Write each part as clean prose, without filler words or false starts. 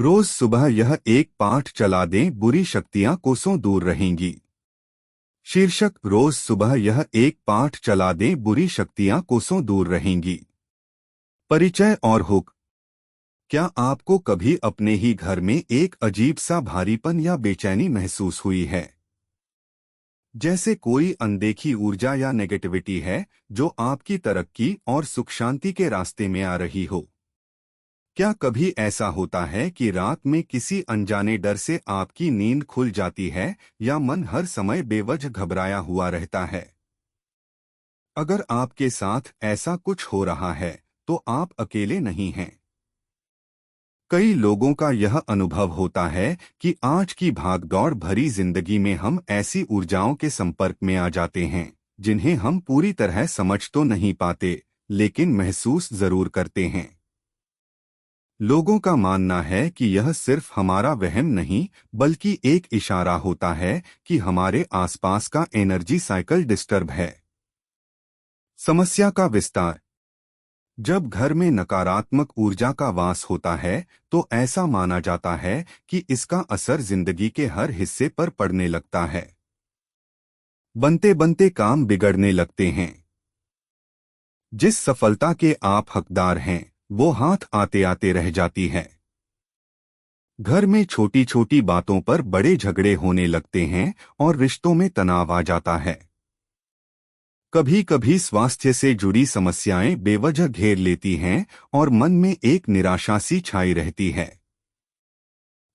रोज सुबह यह एक पाठ चला दें, बुरी शक्तियां कोसों दूर रहेंगी। शीर्षक: रोज सुबह यह एक पाठ चला दें, बुरी शक्तियां कोसों दूर रहेंगी। परिचय और हुक। क्या आपको कभी अपने ही घर में एक अजीब सा भारीपन या बेचैनी महसूस हुई है? जैसे कोई अनदेखी ऊर्जा या नेगेटिविटी है जो आपकी तरक्की और सुख शांति के रास्ते में आ रही हो। क्या कभी ऐसा होता है कि रात में किसी अनजाने डर से आपकी नींद खुल जाती है या मन हर समय बेवजह घबराया हुआ रहता है? अगर आपके साथ ऐसा कुछ हो रहा है तो आप अकेले नहीं हैं। कई लोगों का यह अनुभव होता है कि आज की भागदौड़ भरी जिंदगी में हम ऐसी ऊर्जाओं के संपर्क में आ जाते हैं जिन्हें हम पूरी तरह समझ तो नहीं पाते, लेकिन महसूस जरूर करते हैं। लोगों का मानना है कि यह सिर्फ हमारा वहम नहीं बल्कि एक इशारा होता है कि हमारे आसपास का एनर्जी साइकिल डिस्टर्ब है। समस्या का विस्तार। जब घर में नकारात्मक ऊर्जा का वास होता है तो ऐसा माना जाता है कि इसका असर जिंदगी के हर हिस्से पर पड़ने लगता है। बनते बनते काम बिगड़ने लगते हैं। जिस सफलता के आप हकदार हैं वो हाथ आते आते रह जाती है। घर में छोटी छोटी बातों पर बड़े झगड़े होने लगते हैं और रिश्तों में तनाव आ जाता है। कभी कभी स्वास्थ्य से जुड़ी समस्याएं बेवजह घेर लेती हैं और मन में एक निराशा सी छाई रहती है।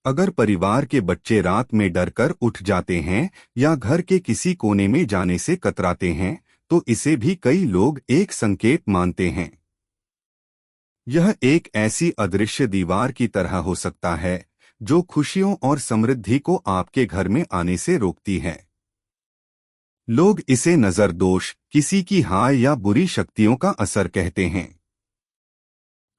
अगर परिवार के बच्चे रात में डरकर उठ जाते हैं या घर के किसी कोने में जाने से कतराते हैं तो इसे भी कई लोग एक संकेत मानते हैं। यह एक ऐसी अदृश्य दीवार की तरह हो सकता है जो खुशियों और समृद्धि को आपके घर में आने से रोकती है। लोग इसे नजरदोष, किसी की हाय या बुरी शक्तियों का असर कहते हैं।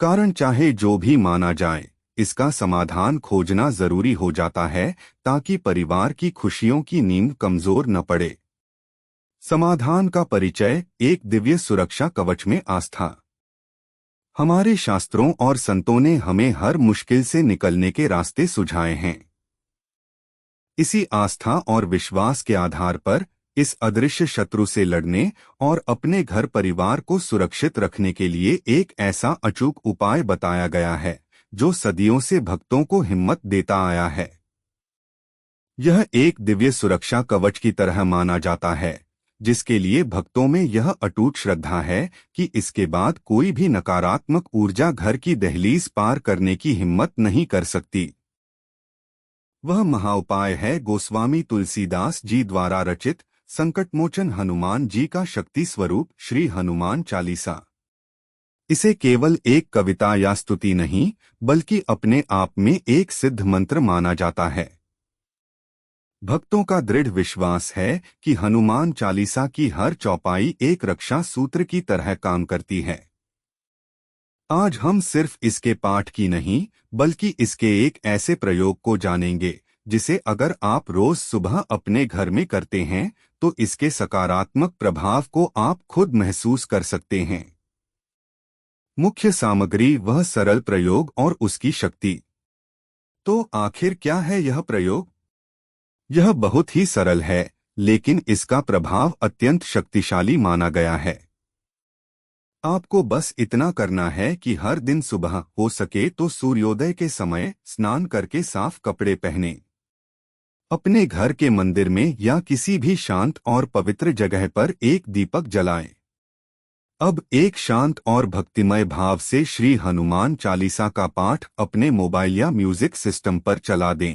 कारण चाहे जो भी माना जाए, इसका समाधान खोजना जरूरी हो जाता है ताकि परिवार की खुशियों की नींव कमजोर न पड़े। समाधान का परिचय: एक दिव्य सुरक्षा कवच में आस्था। हमारे शास्त्रों और संतों ने हमें हर मुश्किल से निकलने के रास्ते सुझाए हैं। इसी आस्था और विश्वास के आधार पर इस अदृश्य शत्रु से लड़ने और अपने घर परिवार को सुरक्षित रखने के लिए एक ऐसा अचूक उपाय बताया गया है जो सदियों से भक्तों को हिम्मत देता आया है। यह एक दिव्य सुरक्षा कवच की तरह माना जाता है जिसके लिए भक्तों में यह अटूट श्रद्धा है कि इसके बाद कोई भी नकारात्मक ऊर्जा घर की दहलीज पार करने की हिम्मत नहीं कर सकती। वह महाउपाय है गोस्वामी तुलसीदास जी द्वारा रचित संकटमोचन हनुमान जी का शक्ति स्वरूप श्री हनुमान चालीसा। इसे केवल एक कविता या स्तुति नहीं बल्कि अपने आप में एक सिद्ध मंत्र माना जाता है। भक्तों का दृढ़ विश्वास है कि हनुमान चालीसा की हर चौपाई एक रक्षा सूत्र की तरह काम करती है। आज हम सिर्फ इसके पाठ की नहीं बल्कि इसके एक ऐसे प्रयोग को जानेंगे जिसे अगर आप रोज सुबह अपने घर में करते हैं तो इसके सकारात्मक प्रभाव को आप खुद महसूस कर सकते हैं। मुख्य सामग्री: वह सरल प्रयोग और उसकी शक्ति। तो आखिर क्या है यह प्रयोग? यह बहुत ही सरल है लेकिन इसका प्रभाव अत्यंत शक्तिशाली माना गया है। आपको बस इतना करना है कि हर दिन सुबह हो सके तो सूर्योदय के समय स्नान करके साफ कपड़े पहने। अपने घर के मंदिर में या किसी भी शांत और पवित्र जगह पर एक दीपक जलाएं। अब एक शांत और भक्तिमय भाव से श्री हनुमान चालीसा का पाठ अपने मोबाइल या म्यूजिक सिस्टम पर चला दें।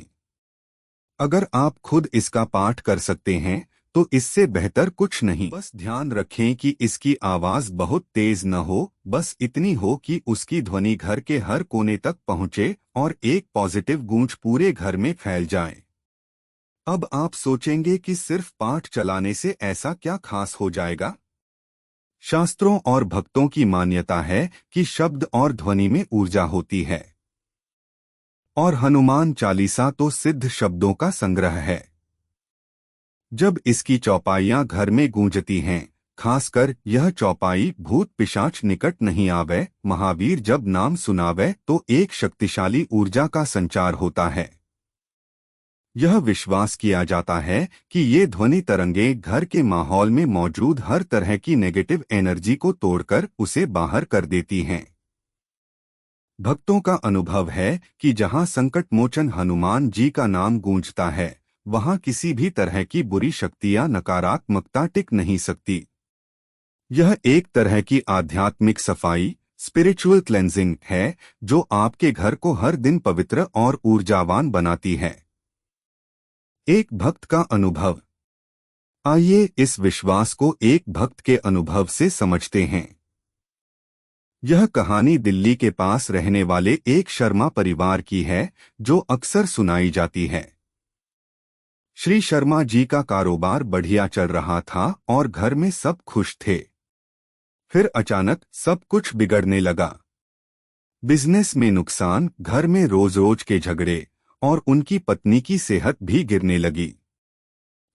अगर आप खुद इसका पाठ कर सकते हैं तो इससे बेहतर कुछ नहीं। बस ध्यान रखें कि इसकी आवाज बहुत तेज न हो, बस इतनी हो कि उसकी ध्वनि घर के हर कोने तक पहुंचे और एक पॉजिटिव गूंज पूरे घर में फैल जाए। अब आप सोचेंगे कि सिर्फ पाठ चलाने से ऐसा क्या खास हो जाएगा? शास्त्रों और भक्तों की मान्यता है कि शब्द और ध्वनि में ऊर्जा होती है और हनुमान चालीसा तो सिद्ध शब्दों का संग्रह है। जब इसकी चौपाइयां घर में गूंजती हैं खासकर यह चौपाई भूत पिशाच निकट नहीं आवे। महावीर जब नाम सुनावे तो एक शक्तिशाली ऊर्जा का संचार होता है। यह विश्वास किया जाता है कि ये ध्वनि तरंगे घर के माहौल में मौजूद हर तरह की नेगेटिव एनर्जी को तोड़कर उसे बाहर कर देती हैं। भक्तों का अनुभव है कि जहां संकट मोचन हनुमान जी का नाम गूंजता है, वहां किसी भी तरह की बुरी शक्ति या नकारात्मकता टिक नहीं सकती। यह एक तरह की आध्यात्मिक सफाई, स्पिरिचुअल क्लेंजिंग है, जो आपके घर को हर दिन पवित्र और ऊर्जावान बनाती है। एक भक्त का अनुभव। आइए इस विश्वास को एक भक्त के अनुभव से समझते हैं। यह कहानी दिल्ली के पास रहने वाले एक शर्मा परिवार की है, जो अक्सर सुनाई जाती है। श्री शर्मा जी का कारोबार बढ़िया चल रहा था और घर में सब खुश थे। फिर अचानक सब कुछ बिगड़ने लगा। बिजनेस में नुकसान, घर में रोज रोज के झगड़े और उनकी पत्नी की सेहत भी गिरने लगी।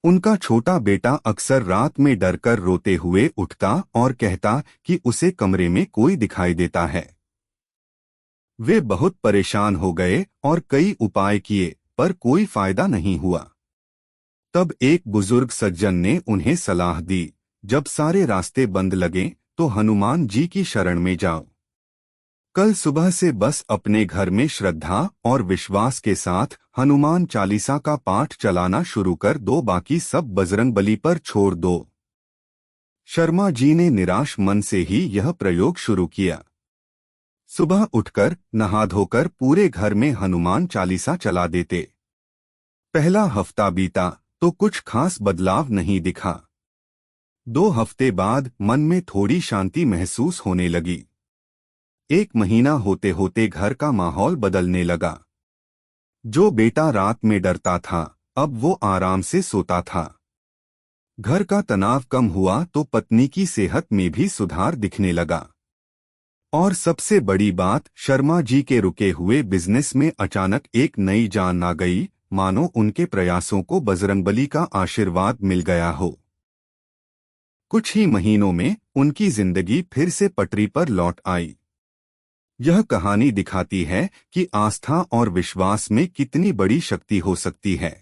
उनका छोटा बेटा अक्सर रात में डरकर रोते हुए उठता और कहता कि उसे कमरे में कोई दिखाई देता है। वे बहुत परेशान हो गए और कई उपाय किए, पर कोई फायदा नहीं हुआ। तब एक बुजुर्ग सज्जन ने उन्हें सलाह दी, जब सारे रास्ते बंद लगे तो हनुमान जी की शरण में जाओ। कल सुबह से बस अपने घर में श्रद्धा और विश्वास के साथ हनुमान चालीसा का पाठ चलाना शुरू कर दो, बाकी सब बजरंगबली पर छोड़ दो। शर्मा जी ने निराश मन से ही यह प्रयोग शुरू किया। सुबह उठकर नहा धोकर पूरे घर में हनुमान चालीसा चला देते। पहला हफ्ता बीता तो कुछ खास बदलाव नहीं दिखा। 2 हफ्ते बाद मन में थोड़ी शांति महसूस होने लगी। 1 महीना होते होते घर का माहौल बदलने लगा। जो बेटा रात में डरता था, अब वो आराम से सोता था। घर का तनाव कम हुआ तो पत्नी की सेहत में भी सुधार दिखने लगा। और सबसे बड़ी बात, शर्मा जी के रुके हुए बिजनेस में अचानक एक नई जान आ गई, मानो उनके प्रयासों को बजरंगबली का आशीर्वाद मिल गया हो। कुछ ही महीनों में उनकी जिंदगी फिर से पटरी पर लौट आई। यह कहानी दिखाती है कि आस्था और विश्वास में कितनी बड़ी शक्ति हो सकती है।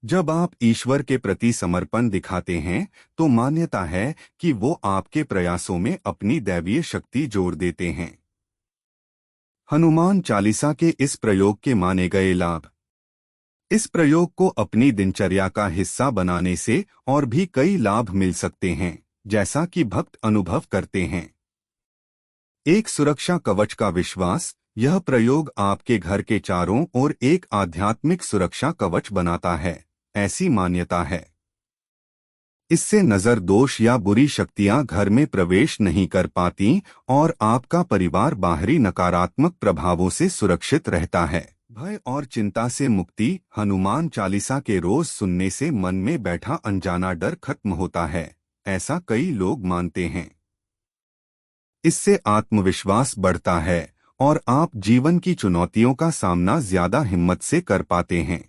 जब आप ईश्वर के प्रति समर्पण दिखाते हैं, तो मान्यता है कि वो आपके प्रयासों में अपनी दैवीय शक्ति जोड़ देते हैं। हनुमान चालीसा के इस प्रयोग के माने गए लाभ। इस प्रयोग को अपनी दिनचर्या का हिस्सा बनाने से और भी कई लाभ मिल सकते हैं, जैसा कि भक्त अनुभव करते हैं। एक सुरक्षा कवच का विश्वास। यह प्रयोग आपके घर के चारों ओर एक आध्यात्मिक सुरक्षा कवच बनाता है, ऐसी मान्यता है। इससे नजर दोष या बुरी शक्तियां घर में प्रवेश नहीं कर पाती और आपका परिवार बाहरी नकारात्मक प्रभावों से सुरक्षित रहता है। भय और चिंता से मुक्ति। हनुमान चालीसा के रोज सुनने से मन में बैठा अनजाना डर खत्म होता है, ऐसा कई लोग मानते हैं। इससे आत्मविश्वास बढ़ता है और आप जीवन की चुनौतियों का सामना ज्यादा हिम्मत से कर पाते हैं।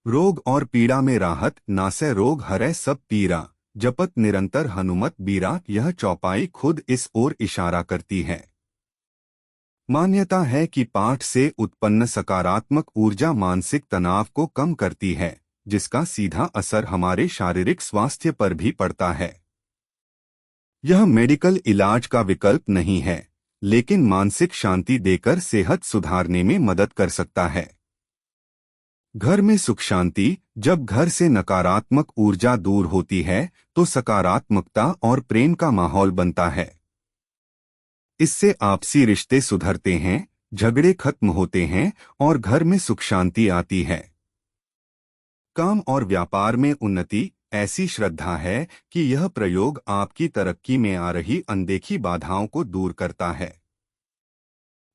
रोग और पीड़ा में राहत। नासै रोग हरै सब पीरा, जपत निरंतर हनुमत बीरा। यह चौपाई खुद इस ओर इशारा करती है। मान्यता है कि पाठ से उत्पन्न सकारात्मक ऊर्जा मानसिक तनाव को कम करती है, जिसका सीधा असर हमारे शारीरिक स्वास्थ्य पर भी पड़ता है। यह मेडिकल इलाज का विकल्प नहीं है, लेकिन मानसिक शांति देकर सेहत सुधारने में मदद कर सकता है। घर में सुख शांति। जब घर से नकारात्मक ऊर्जा दूर होती है, तो सकारात्मकता और प्रेम का माहौल बनता है। इससे आपसी रिश्ते सुधरते हैं, झगड़े खत्म होते हैं और घर में सुख शांति आती है। काम और व्यापार में उन्नति। ऐसी श्रद्धा है कि यह प्रयोग आपकी तरक्की में आ रही अनदेखी बाधाओं को दूर करता है।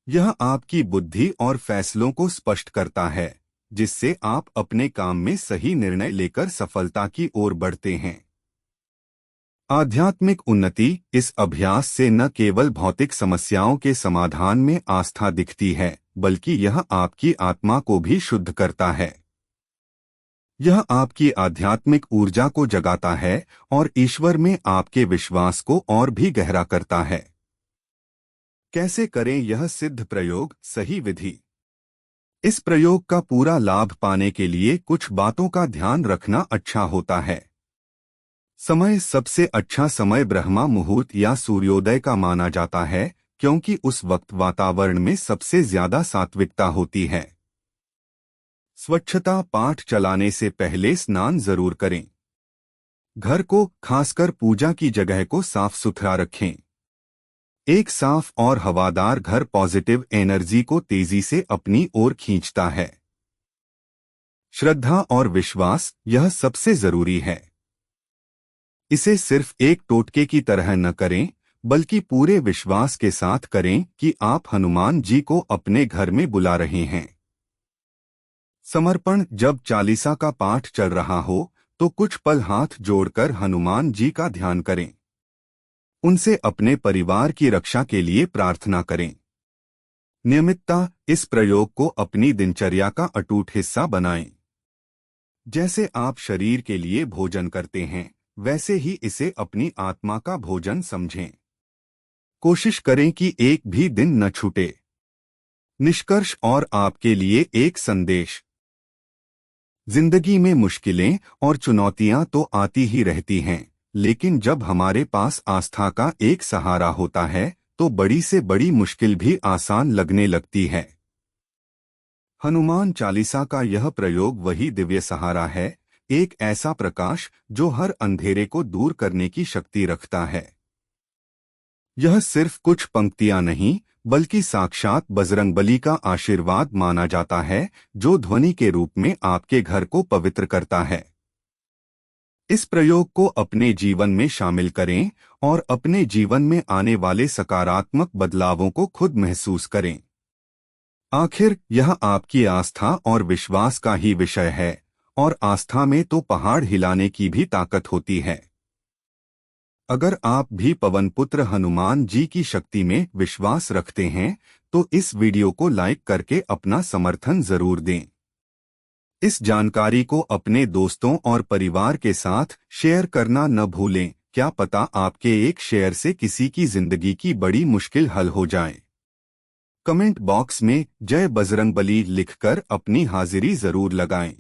यह आपकी बुद्धि और फैसलों को स्पष्ट करता है, जिससे आप अपने काम में सही निर्णय लेकर सफलता की ओर बढ़ते हैं। आध्यात्मिक उन्नति। इस अभ्यास से न केवल भौतिक समस्याओं के समाधान में आस्था दिखती है, बल्कि यह आपकी आत्मा को भी शुद्ध करता है। यह आपकी आध्यात्मिक ऊर्जा को जगाता है और ईश्वर में आपके विश्वास को और भी गहरा करता है। कैसे करें यह सिद्ध प्रयोग? सही विधि। इस प्रयोग का पूरा लाभ पाने के लिए कुछ बातों का ध्यान रखना अच्छा होता है। समय। सबसे अच्छा समय ब्रह्मा मुहूर्त या सूर्योदय का माना जाता है, क्योंकि उस वक्त वातावरण में सबसे ज्यादा सात्विकता होती है। स्वच्छता। पाठ चलाने से पहले स्नान जरूर करें। घर को, खासकर पूजा की जगह को साफ सुथरा रखें। एक साफ और हवादार घर पॉजिटिव एनर्जी को तेजी से अपनी ओर खींचता है। श्रद्धा और विश्वास, यह सबसे जरूरी है। इसे सिर्फ एक टोटके की तरह न करें, बल्कि पूरे विश्वास के साथ करें कि आप हनुमान जी को अपने घर में बुला रहे हैं। समर्पण। जब चालीसा का पाठ चल रहा हो तो कुछ पल हाथ जोड़कर हनुमान जी का ध्यान करें। उनसे अपने परिवार की रक्षा के लिए प्रार्थना करें। नियमितता। इस प्रयोग को अपनी दिनचर्या का अटूट हिस्सा बनाएं। जैसे आप शरीर के लिए भोजन करते हैं, वैसे ही इसे अपनी आत्मा का भोजन समझें। कोशिश करें कि एक भी दिन न छूटे। निष्कर्ष और आपके लिए एक संदेश। जिंदगी में मुश्किलें और चुनौतियां तो आती ही रहती हैं, लेकिन जब हमारे पास आस्था का एक सहारा होता है तो बड़ी से बड़ी मुश्किल भी आसान लगने लगती है। हनुमान चालीसा का यह प्रयोग वही दिव्य सहारा है, एक ऐसा प्रकाश जो हर अंधेरे को दूर करने की शक्ति रखता है। यह सिर्फ कुछ पंक्तियां नहीं, बल्कि साक्षात बजरंगबली का आशीर्वाद माना जाता है, जो ध्वनि के रूप में आपके घर को पवित्र करता है। इस प्रयोग को अपने जीवन में शामिल करें और अपने जीवन में आने वाले सकारात्मक बदलावों को खुद महसूस करें। आखिर यह आपकी आस्था और विश्वास का ही विषय है, और आस्था में तो पहाड़ हिलाने की भी ताकत होती है। अगर आप भी पवनपुत्र हनुमान जी की शक्ति में विश्वास रखते हैं, तो इस वीडियो को लाइक करके अपना समर्थन जरूर दें। इस जानकारी को अपने दोस्तों और परिवार के साथ शेयर करना न भूलें। क्या पता आपके एक शेयर से किसी की जिंदगी की बड़ी मुश्किल हल हो जाए। कमेंट बॉक्स में जय बजरंगबली लिखकर अपनी हाजिरी जरूर लगाएं।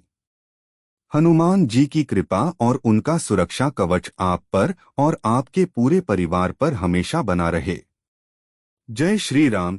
हनुमान जी की कृपा और उनका सुरक्षा कवच आप पर और आपके पूरे परिवार पर हमेशा बना रहे। जय श्री राम।